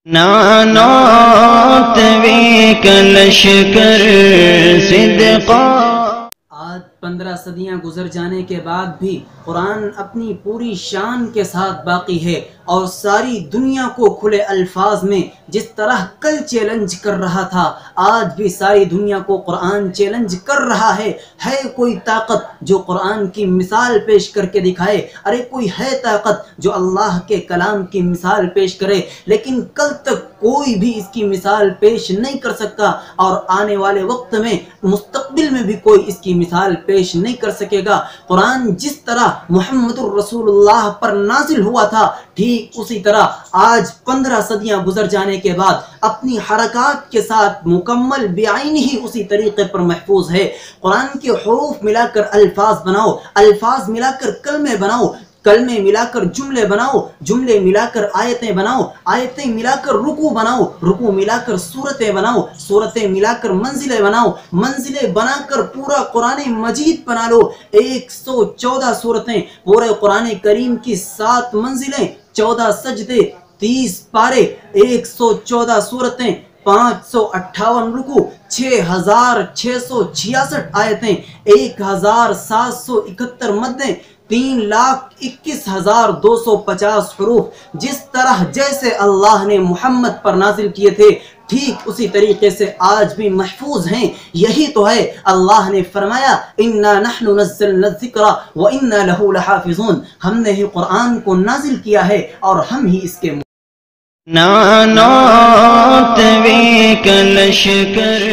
نانات وی کلشکر صدقا۔ آج 15 صدیاں گزر جانے کے بعد بھی قرآن اپنی پوری شان کے ساتھ باقی ہے اور ساری دنیا کو کھلے الفاظ میں جس طرح کل چیلنج کر رہا تھا آج بھی ساری دنیا کو قرآن چیلنج کر رہا ہے۔ ہے کوئی طاقت جو قرآن کی مثال پیش کر کے دکھائے؟ ارے کوئی ہے طاقت جو اللہ کے کلام کی مثال پیش کرے؟ لیکن کل تک کوئی بھی اس کی مثال پیش نہیں کر سکتا اور آنے والے وقت میں مستقبل میں بھی کوئی اس کی مثال پیش نہیں کر سکے گا۔ قرآن جس طرح محمد الرسول اللہ پر نازل ہوا تھا ٹھیک اسی طرح آج 15 صدیاں گزر جانے کے بعد اپنی حرکات کے ساتھ مکمل بعین ہی اسی طریقے پر محفوظ ہے۔ قرآن کے حروف ملا کر الفاظ بناؤ، الفاظ ملا کر کلمے بناؤ، کلمے ملا کر جملے بناؤ، جملے ملا کر آیتیں بناؤ، آیتیں ملا کر رکوع بناؤ، رکوع ملا کر سورتیں بناؤ، سورتیں ملا کر منزلیں بناؤ، منزلیں بنا کر پورا قرآن مجید بنا لو۔ 114 سورتیں، پورے قرآن کریم کی 7 منزلیں، 14 سجدے، 30 پارے، 114 سورتیں، 558 رکوع، 6666 آیتیں، 1771 مدیں، 3,21,250 حروف۔ جس طرح جیسے اللہ نے محمد پر نازل کیے تھے ٹھیک اسی طریقے سے آج بھی محفوظ ہیں۔ یہی تو ہے اللہ نے فرمایا اِنَّا نَحْنُ نَزَّلْنَا الذِّكْرَ وَإِنَّا لَهُ لَحَافِظُونَ، ہم نے ہی قرآن کو نازل کیا ہے اور ہم ہی اس کے نانات وی کلشکر